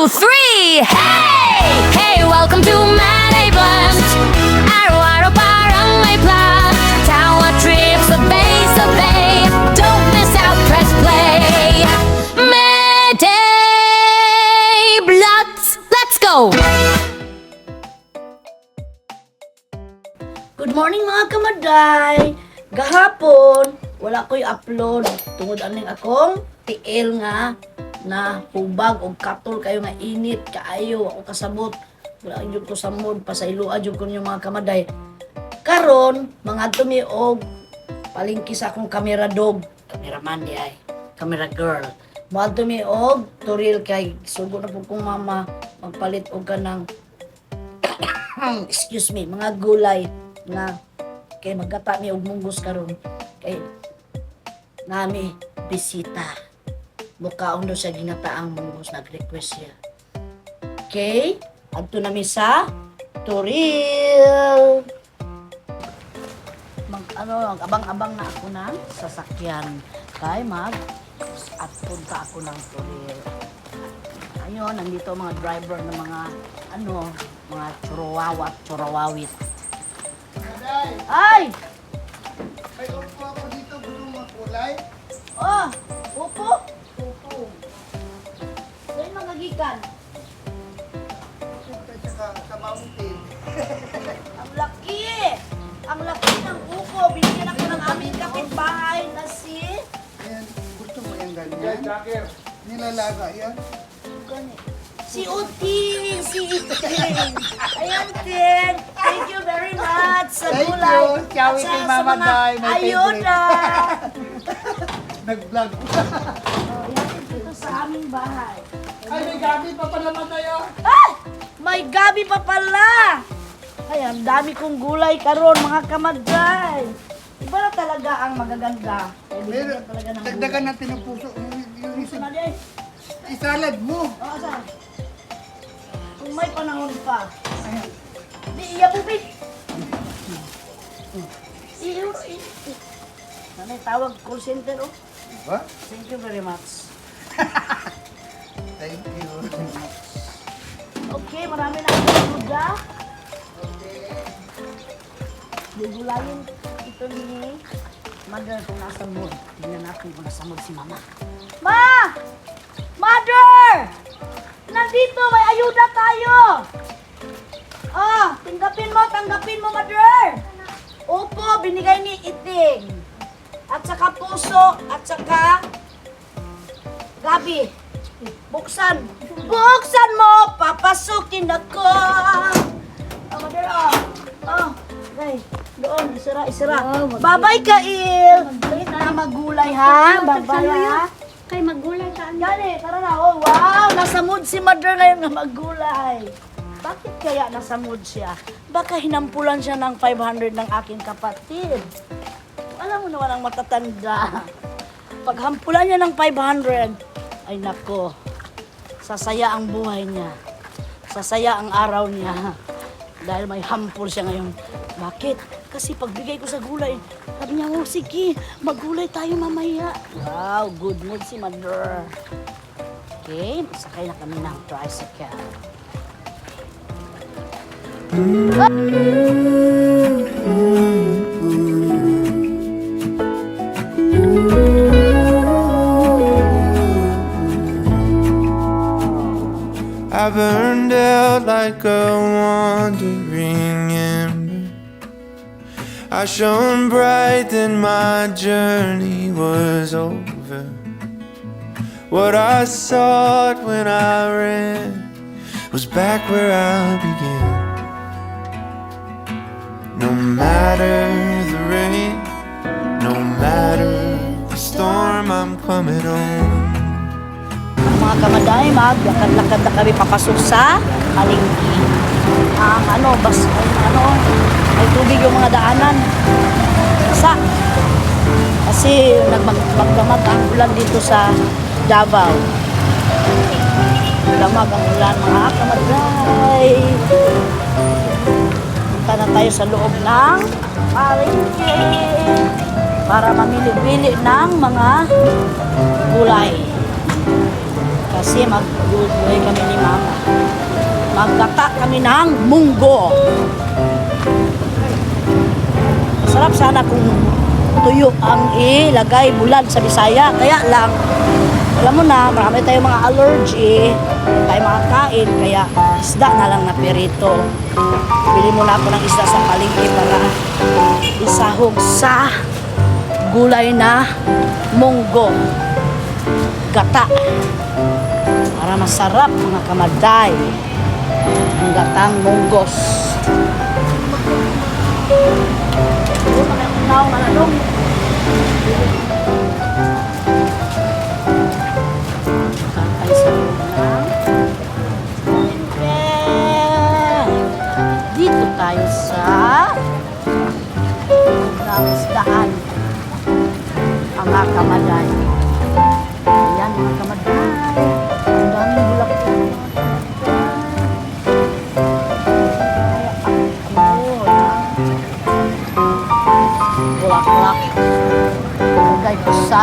two, three. Hey! Hey, welcome to Manay Blunt. Araw-araw parang may plan. Tawa trips, sabay-sabay. Don't miss out, press play. Manay Blunt. Let's go! Good morning mga kamaday! Gahapon, wala ko'y upload. Tungod aning akong tiil nga na hubag o katol kayo nga init kaayo ako kasabot. Wala jud ko sa mood pasayloa jud ko yung mga kamaday. Karon mga tumiog palingki sa akong camera dog, cameraman di ay, camera girl. Mga tumiog turil kay sugo na po kong mama magpalit og kanang excuse me, mga gulay na kay magkata mi og munggos karon kay nami bisita mukaon daw siya ginataang munggos, nag-request siya. Okay, adto nami sa Turil. Abang-abang na ako ng sasakyan kay at punta ako ng Turil. Ayun, nandito mga driver ng mga churawawit. Ay! Ay, upo ako dito, gusto makulay. Oh! Upo? Upo. Saan magagikan? Siyempre sa mountain. Ang laki! Ang laki ng upo. Binigyan ako ng aming kapitbahay na si... Ayan, gusto mo yung ganyan? Nilalaga yan. Gani. Si Uting! Si Iting! Ayan, Ting! Thank you very much sa Thank gulay. you. Ciao, At sa kay Mama mga Day, my ayuda! Nag-vlog. Oh, yan dito sa aming bahay. Ay, may gabi pa pala tayo. Ay! May gabi pa pala! Ay, ang dami kong gulay karon mga kamaday. Iba na talaga ang magaganda. Kaya Pero, bigyan talaga ng dagdagan gulay. natin ang puso. Yung Gusto na din. isalad mo. Oo, saan? Kung may panahon pa. Ayan. Di iya bubig. Iyo. Nanay tawag call center oh. Diba? Thank you very much. Thank you. Okay, marami na akong duda. Gugulayin ito ni Mother kung nasa mood. Tingnan natin kung nasa mood si Mama. Ma! Mother! Nandito, may ayuda tayo! Oh, tanggapin mo, Mother! Opo, binigay ni Iting. At saka puso, at saka gabi. Buksan mo! Papasukin ako! Oh, Mother, oh. Oh, okay. Doon, isira. Babay ka, Il! Na magulay, ha? Babay, ha? Kay magulay ka. Gani, tara na. Oh, wow! Nasa mood si Mother ngayon na magulay. Bakit kaya nasa mood siya? Baka hinampulan siya ng 500 ng aking kapatid. Alam mo naman ang matatanda. Pag hampulan niya ng 500, ay nako, sasaya ang buhay niya. Sasaya ang araw niya. Dahil may hampul siya ngayon. Bakit? Kasi pagbigay ko sa gulay, sabi niya, oh sige, maggulay tayo mamaya. Wow, good mood si Mother. Okay, sakay na kami ng tricycle. I burned out like a wandering ember. I shone bright, then my journey was over. What I sought when I ran was back where I began. No matter the rain, no matter the storm, I'm coming home. Mga kamaday, maglakad-lakad na kami papasok sa palengke. May tubig yung mga daanan. Kasi nagmagdamag ang ulan dito sa Davao. Lamag ang ulan, mga kamaday. Punta na tayo sa loob ng palengke para mamili-pili ng mga gulay. Kasi mag-gulay kami ni Mama. Maggata kami ng munggo. Masarap sana kung tuyo ang ilagay bulad sa Bisaya. Kaya lang, alam mo na, marami tayong mga allergy, tayo makakain, kaya isda na lang na perito. Bili muna ako ng isda sa palengke para isahog sa gulay na munggo. Gata. Para masarap mga kamaday. Ang gatang munggos. Now, malalong. Kakay sa ulang. Dito tayo sa isdaan. Ang mga kamaday. Ayan mga kamaday. Ang daming bulaklak. Bulaklak. Lagay ko sa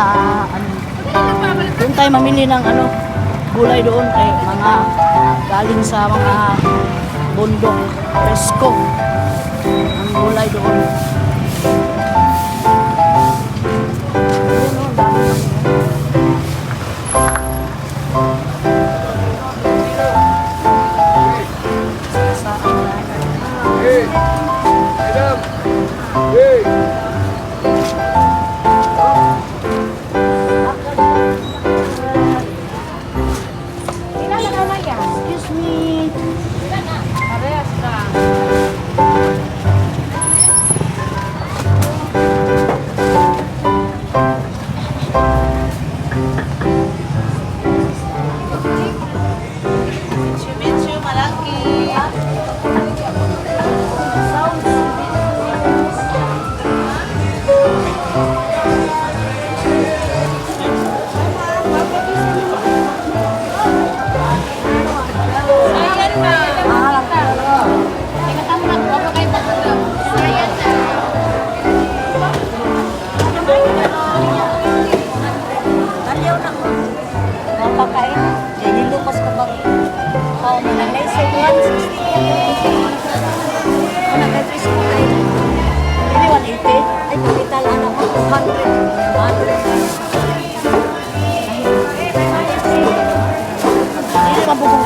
doon tayo mamili ng gulay doon kay mga galing sa mga bundok presko ang gulay doon. Excuse me.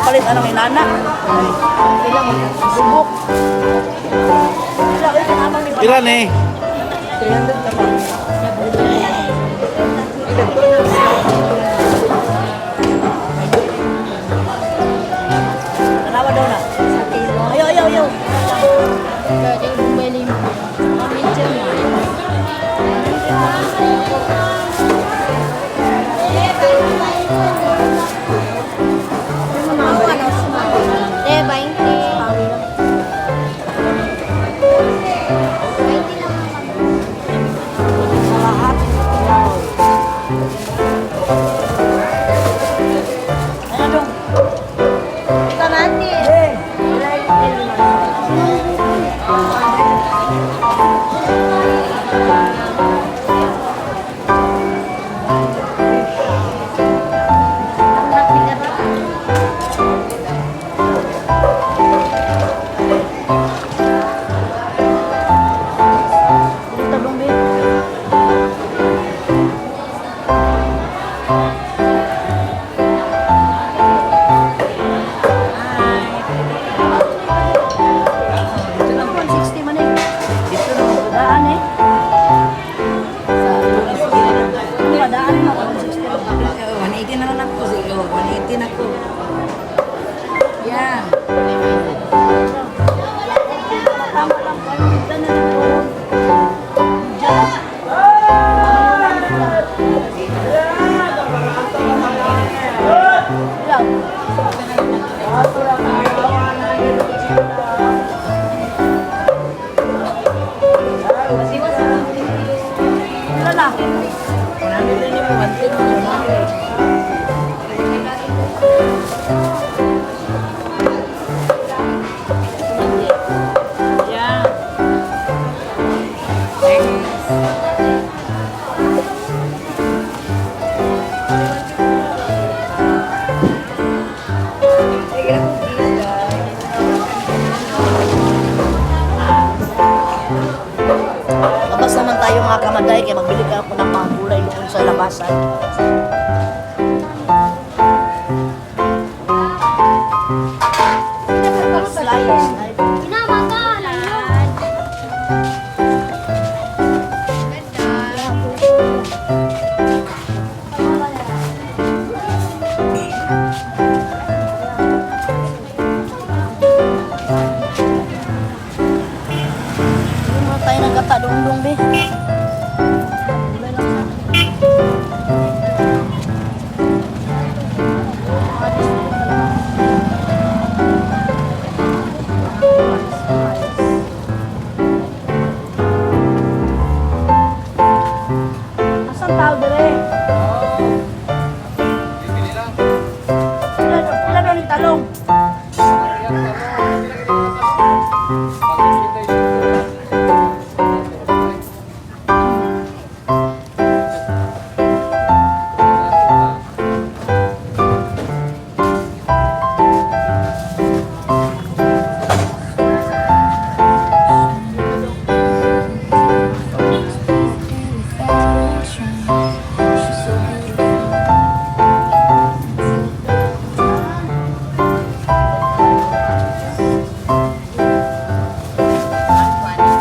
Palit anong inana? Ilang subok. Ilan eh? 300 naman. Tanawa daw na. Ayaw, ayaw, ayaw. Jadi bumili mo. Medyo na. Labas naman tayo mga kamaday, kaya magbili ka ako ng mga gulay doon sa labasan. Slice. Mga tayo ng gata dong be. Asan tao dire? Pila doon yung talong?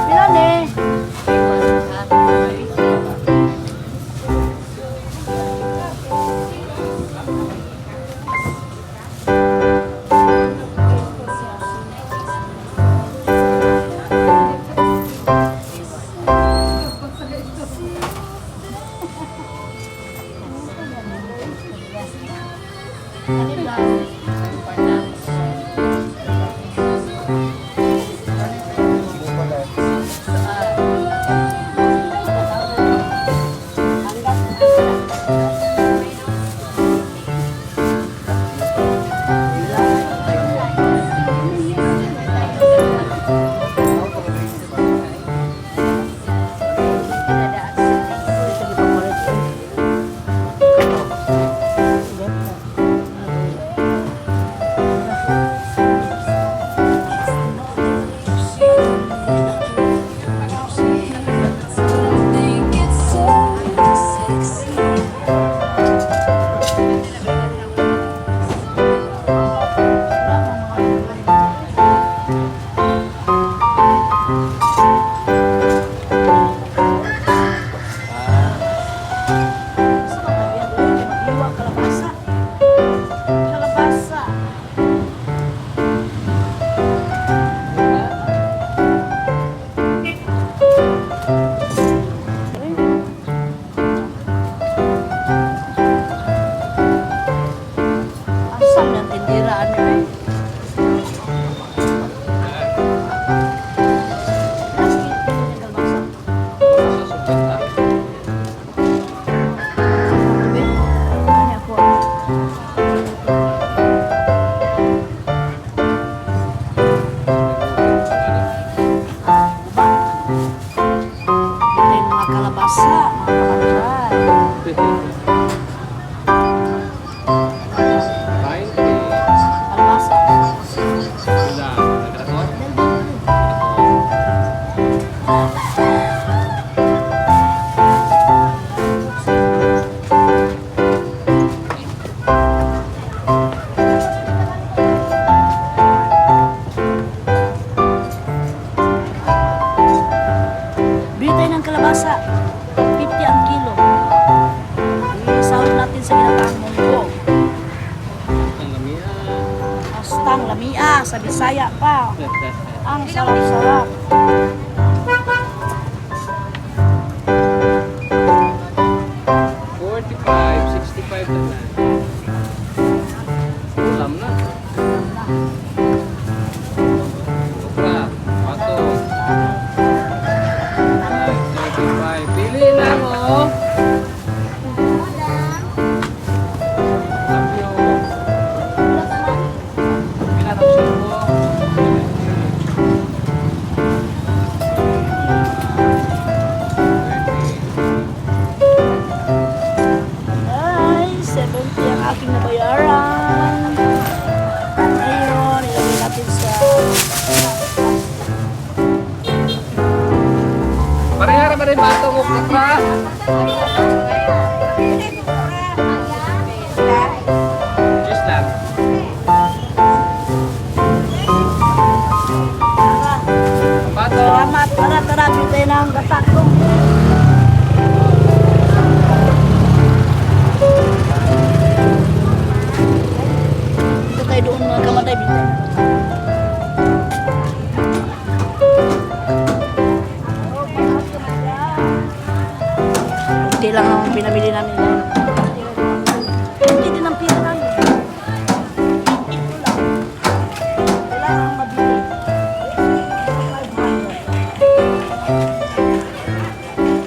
Pila ne? Asam ng tindiraan nyo eh. Mga kalabasa, mga kalabasa. Kalabasa. Bili tayo ng kalabasa. 50 ang kilo. Isahod natin sa ginataang munggo. Astang lamia, sa Bisaya pa. Ang sarap-sarap. Pili na mo. Ay, 70 ang aking nabayaran. Ay, Bubok na pra. Just lang. Pato. Salamat. Tara, bigay na ang gatak ko. Dito tayo doon mga kamatay. Bigay. Kunti lang ang pinamili namin. Kunti din ang pira namin. Ito lang. Kailangan mabili.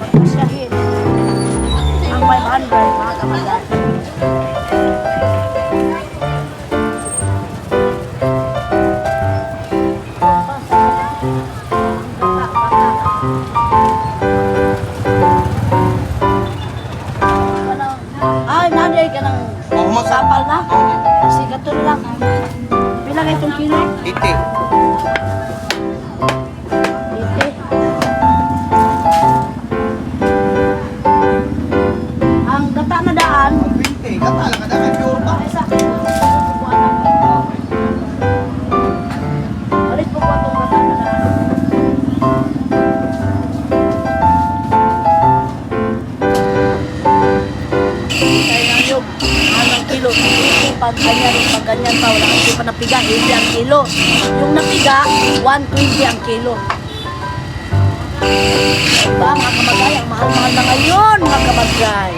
Pagkasyahin. Ang 500 mga kamatay. Ay, nanay ka ng sapal na? Kasi gatul lang. Bilang itong kilo? 80. 80. Ang gata na daan, 20. Gata lang kada kay pure pa. ay sa akin. Balik po po itong gata na daan. Kaya nga yung anong kilo, pag ganyan pa, wala kasi pa napiga, 80 ang kilo. Yung napiga, 120 ang kilo. Diba mga kamagay, ang mahal-mahal na ngayon mga kamagay.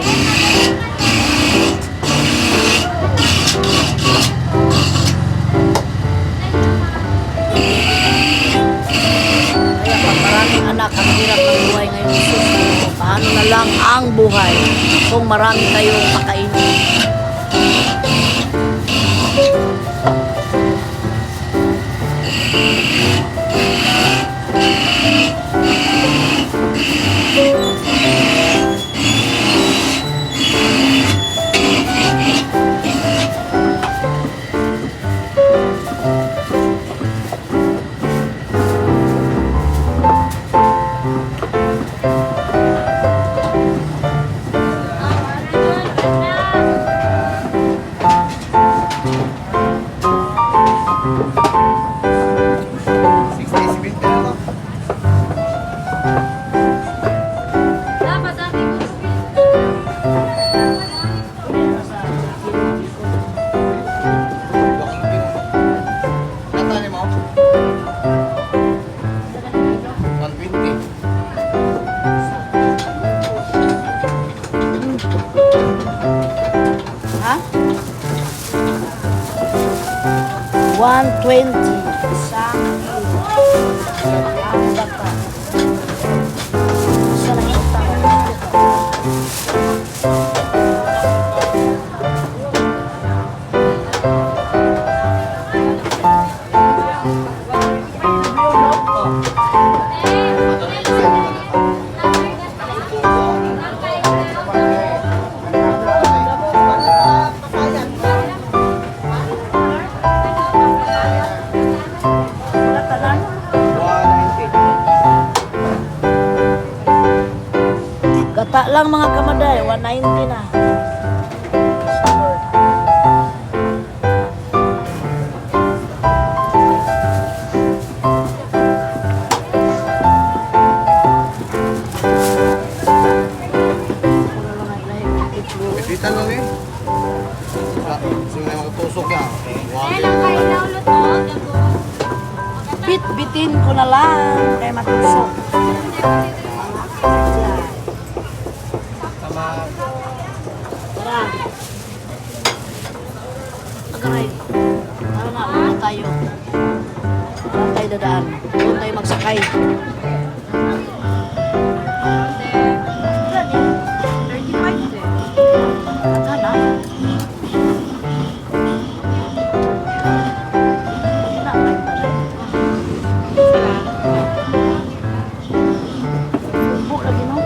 Kaya pag maraming anak, ang hirap ng buhay ngayon. So, paano na lang ang buhay kung marami kayong pakainin? Gata ni mo? 120. Ha? 120. Isang kilo. Ang gata. Isa lang yung utang. Gata lang. 190. Gata lang mga kamaday. 190 na. Dito lang eh. Sino na magtusok yan? Bit-bitin ko na lang kay matusok. Tara. Agaray. Tara na, muna tayo. Saan tayo dadaan? Doon tayo magsakay. Sana. Buka din, no?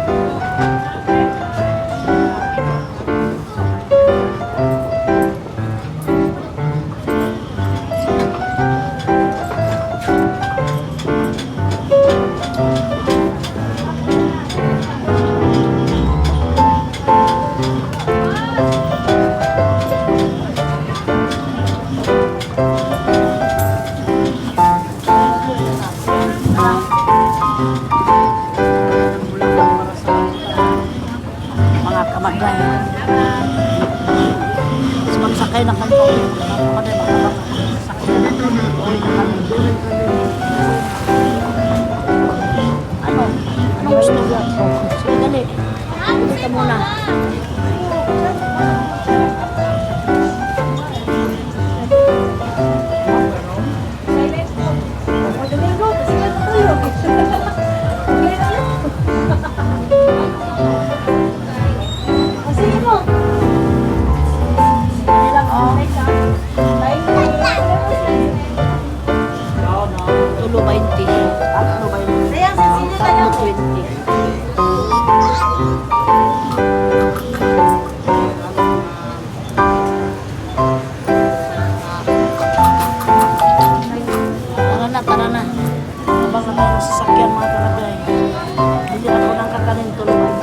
Ano? Anong gusto mo? Sige, dali. Dali ka muna. Tulo 20. Tatlo 20. Tatlo 20. Tara na, tara na. Habang na tayo sa sasakyan mga kalagay. Hindi ako nang kakanin tulo 20.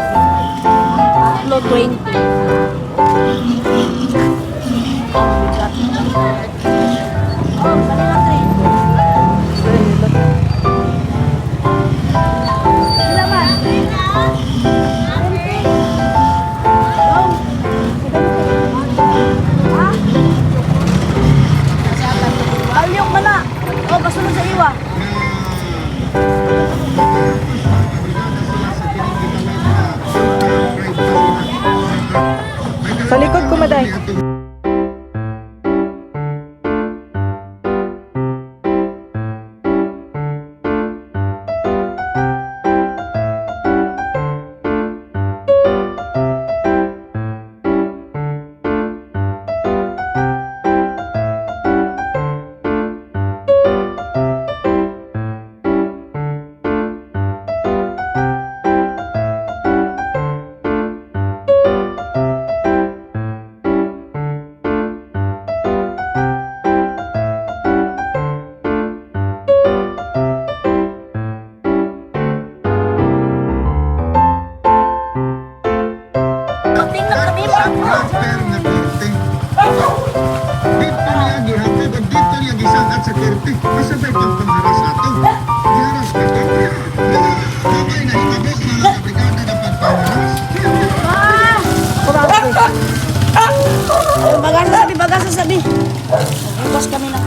Tatlo 20. Ang bigat. Oh, kanina 3. Alyok mana? Oh, kasunod sa iwa. Sa likod ko, Maday. Tingnan kanina. After na korte. Dito niya gihatid at dito niya gisagat sa korte. Basta ba'y pagpangharas ato? Giharas ka ka? Kapay na hinabot mga kabrigada na pagpangharas? Bagasa sabi. Bukas kami ng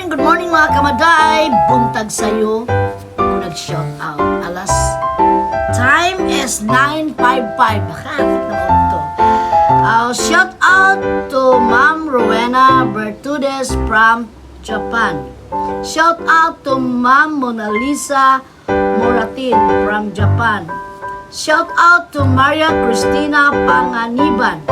Good morning mga kamaday! Buntag sa'yo kung nag-shout out. Time is 9:55. Bakit naman ito? Shout out to Ma'am Rowena Bertudes from Japan. Shout out to Ma'am Mona Lisa Moratin from Japan. Shout out to Maria Cristina Panganiban